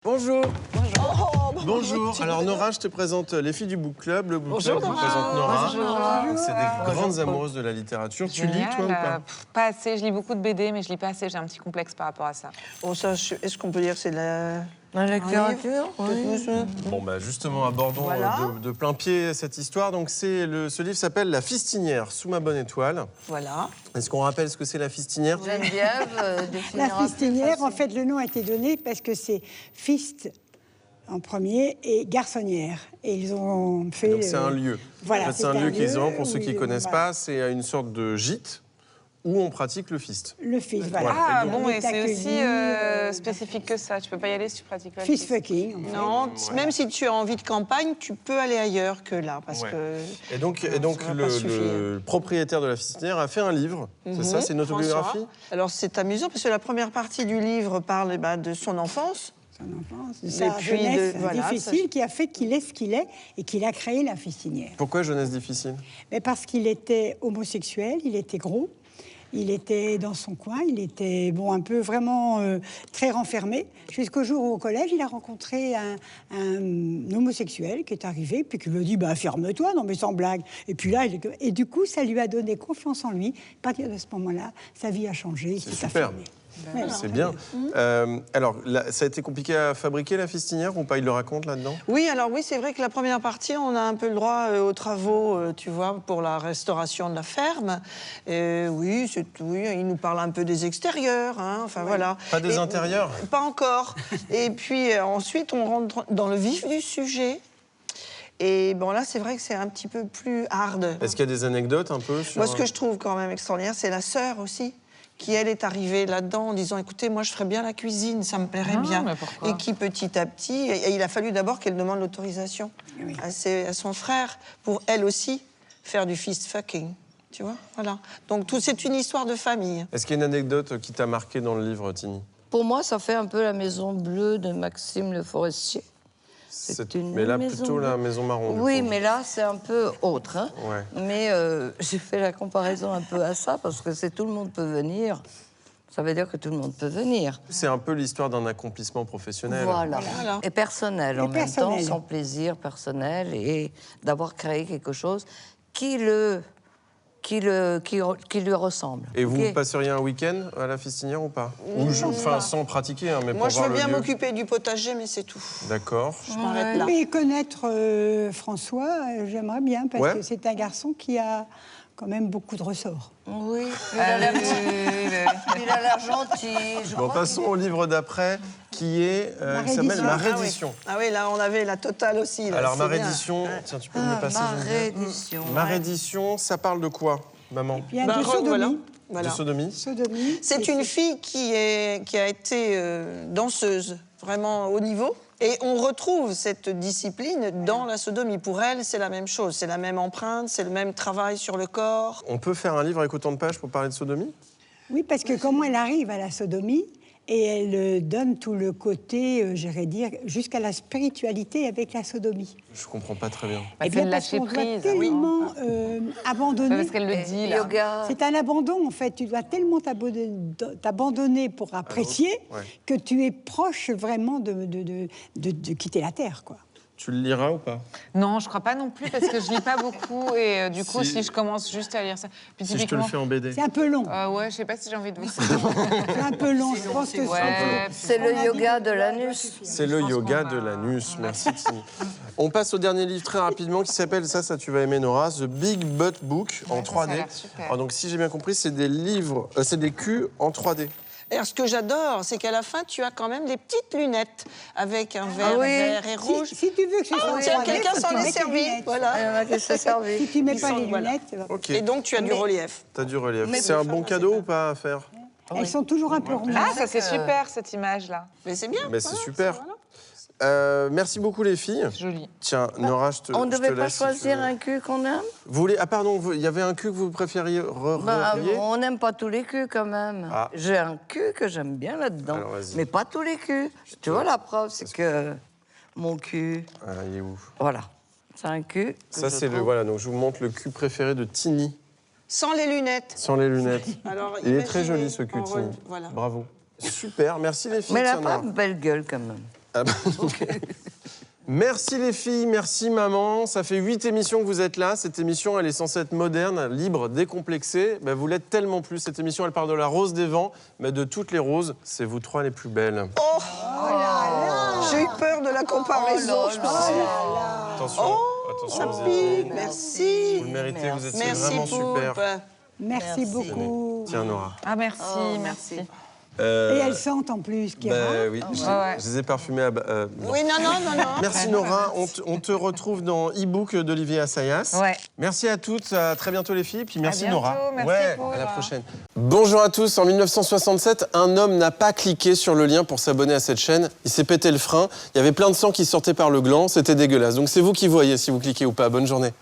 Bonjour. Bonjour. Bonjour. Alors Nora, je te présente les filles du Book Club. Le Book Club vous présente Nora. Bonjour. C'est des grandes amoureuses de la littérature. Tu lis toi ou pas? Pas assez, je lis beaucoup de BD, mais je lis pas assez, j'ai un petit complexe par rapport à ça. Bon, ça, est-ce qu'on peut dire que c'est de la littérature, oui. Bon, bah justement, abordons Voilà. de plein pied cette histoire. Donc, ce livre s'appelle La Fistinière, sous ma bonne étoile. Voilà. Est-ce qu'on rappelle ce que c'est la fistinière? Geneviève, La définira fistinière, plus en fait, le nom a été donné parce que c'est fist en premier et garçonnière. Et ils ont fait... Donc, c'est un lieu. Voilà, En fait, c'est un lieu qui est pour ceux qui ne connaissent voilà. pas, c'est une sorte de gîte où on pratique le fist. Le fist, voilà. Ah Et donc, bon, on et est c'est aussi accueillis, spécifique que ça. Tu peux pas y aller si tu pratiques pas le Fist fist. fucking, en fait. Non, même si tu as envie de campagne, tu peux aller ailleurs que là, parce Ouais. que... Et donc ça va pas suffire. le propriétaire de la fistinière a fait un livre, c'est ça? C'est une autobiographie? François. Alors, c'est amusant, parce que la première partie du livre parle de son enfance. Son enfance, de Et sa puis jeunesse voilà, difficile qui a fait qu'il est ce qu'il est et qu'il a créé la fistinière. Pourquoi jeunesse difficile? Mais parce qu'il était homosexuel, il était gros, il était dans son coin, il était un peu vraiment très renfermé. Jusqu'au jour où au collège, il a rencontré un homosexuel qui est arrivé, puis qui lui a dit ferme-toi, non mais sans blague. Et puis là, et du coup, ça lui a donné confiance en lui. À partir de ce moment-là, sa vie a changé. Il C'est s'est super. affirmé. Ouais, C'est bien. Alors, ça a été compliqué à fabriquer la fistinière ou pas? Il le raconte là-dedans? Oui, alors oui, c'est vrai que la première partie, on a un peu le droit aux travaux, tu vois, pour la restauration de la ferme. Et oui, il nous parle un peu des extérieurs, hein, enfin voilà. Pas des Et- intérieurs? Pas encore. Et puis ensuite, on rentre dans le vif du sujet. Et bon, là, c'est vrai que c'est un petit peu plus hard. Est-ce qu'il y a des anecdotes un peu sur... Moi, ce que je trouve quand même extraordinaire, c'est la sœur aussi, qui, elle, est arrivée là-dedans en disant « Écoutez, moi, je ferais bien la cuisine, ça me plairait bien. » mais pourquoi? Et qui, petit à petit... Et il a fallu d'abord qu'elle demande l'autorisation à son frère pour, elle aussi, faire du fist fucking. Tu vois, voilà. Donc, c'est une histoire de famille. Est-ce qu'il y a une anecdote qui t'a marqué dans le livre, Tini? Pour moi, ça fait un peu la maison bleue de Maxime Le Forestier. C'est une Mais là, maison plutôt bleue. la maison marron. du Oui, coup. mais là, c'est un peu autre. Hein. Ouais. Mais j'ai fait la comparaison un peu à ça, parce que c'est tout le monde peut venir. Ça veut dire que tout le monde peut venir. C'est un peu l'histoire d'un accomplissement professionnel. Voilà. Voilà. Et personnel en même temps, personnel. son plaisir personnel et d'avoir créé quelque chose qui lui ressemble. Et vous Ok. passeriez un week-end à la fistinière ou pas? Sans pratiquer, hein, mais Moi, pour je voir veux le bien lieu. m'occuper du potager, mais c'est tout. D'accord. Je m'arrête là. Mais connaître François, j'aimerais bien, parce Ouais. que c'est un garçon qui a quand même beaucoup de ressorts. Oui, il a l'air il a l'air gentil. Je Bon, crois passons au livre d'après, qui est qui s'appelle Ma Reddition. Ah oui, là, on avait la totale aussi. Là, Alors, Ma c'est bien. Reddition, tiens, tu peux me le Ah, passer, ma Geneviève? reddition. Ma ouais. Reddition, ça parle de quoi, maman? Il y a Bah, de sodomie. voilà. De sodomie? Sodomie. C'est Et une fille qui a été danseuse, vraiment haut niveau. Et on retrouve cette discipline dans la sodomie. Pour elle, c'est la même chose. C'est la même empreinte, c'est le même travail sur le corps. On peut faire un livre avec autant de pages pour parler de sodomie? Oui, parce que comment elle arrive à la sodomie, et elle donne tout le côté, j'irais dire, jusqu'à la spiritualité avec la sodomie. Je compris pas très bien. Bah, Eh c'est bien, le parce lâcher qu'on doit prise. tellement abandonner. Parce qu'elle le dit, là. Yoga. C'est un abandon, en fait. Tu dois tellement t'abandonner pour apprécier ouais. que tu es proche vraiment de quitter la terre, quoi. Tu le liras ou pas? Non, je crois pas non plus, parce que je lis pas beaucoup. Et du coup, Si- si je commence juste à lire ça... Puis Si je te le fais en BD. C'est un peu long. Ouais, je sais pas si j'ai envie de vous... C'est un peu long. Je pense que Ouais, C'est le yoga de l'anus. C'est le yoga de l'anus. Merci, Tini. On passe au dernier livre très rapidement qui s'appelle, ça tu vas aimer Nora, The Big Butt Book en Ouais, ça a 3D. l'air super. Alors, donc si j'ai bien compris, c'est des livres, c'est des culs en 3D. Et ce que j'adore, c'est qu'à la fin, tu as quand même des petites lunettes avec un verre oui. vert et rouge. Si tu veux que ce soit Tiens, en 3D, quelqu'un faut que s'en tu est mettes tes servi. lunettes. Voilà. Il y en a qui se servent. Si tu mets pas sont- les voilà. lunettes, ça va. Ok. Et donc, tu as du relief. T'as du relief. Mais C'est un bon cadeau ou pas à faire? Elles sont toujours un peu rondes. Ah, ça c'est super, cette image-là. Mais c'est bien. Mais c'est voilà, super. voilà. Merci beaucoup les filles. Joli. Tiens, Nora, je te On ne je te devait pas laisse, si tu choisir veux. un cul qu'on aime. Vous voulez... Ah pardon, il y avait un cul que vous préfériez Bah, relier? on n'aime pas tous les culs quand même. Ah. J'ai un cul que j'aime bien là-dedans. Alors, vas-y. Mais pas tous les culs. Tu vois, la preuve, c'est que mon cul, Ah, il est où? voilà. C'est un cul. que Ça, je c'est le... trouve- Voilà, donc je vous montre le cul préféré de Tini, Sans les lunettes. sans les lunettes. Alors, Il est imaginez très joli, ce cul, en Tini. Voilà. Bravo. Super, merci les filles. Mais elle n'a Tiens, pas Nora. une belle gueule quand même. Ah bah, merci les filles, merci maman. Ça fait 8 émissions que vous êtes là. Cette émission, elle est censée être moderne, libre, décomplexée. Ben, vous l'êtes tellement plus. Cette émission, elle parle de la rose des vents, mais de toutes les roses, c'est vous trois les plus belles. Oh, j'ai eu peur de la comparaison. je me suis dit, Attention, attention aux Papy, épines. merci. Vous le méritez, vous êtes Merci, vraiment super. Poulpe. Merci beaucoup. Tiens, Nora. Ah, merci, merci. Et elles sentent en plus, Kira. Oui, ouais. je les ai parfumées à... Oui, non. Merci Nora, on te retrouve dans e-book d'Olivier Assayas. Ouais. Merci à toutes, à très bientôt les filles, puis merci bientôt, Nora. merci Paul. À la prochaine. Bonjour à tous, en 1967, un homme n'a pas cliqué sur le lien pour s'abonner à cette chaîne. Il s'est pété le frein, il y avait plein de sang qui sortait par le gland, c'était dégueulasse. Donc c'est vous qui voyez si vous cliquez ou pas. Bonne journée.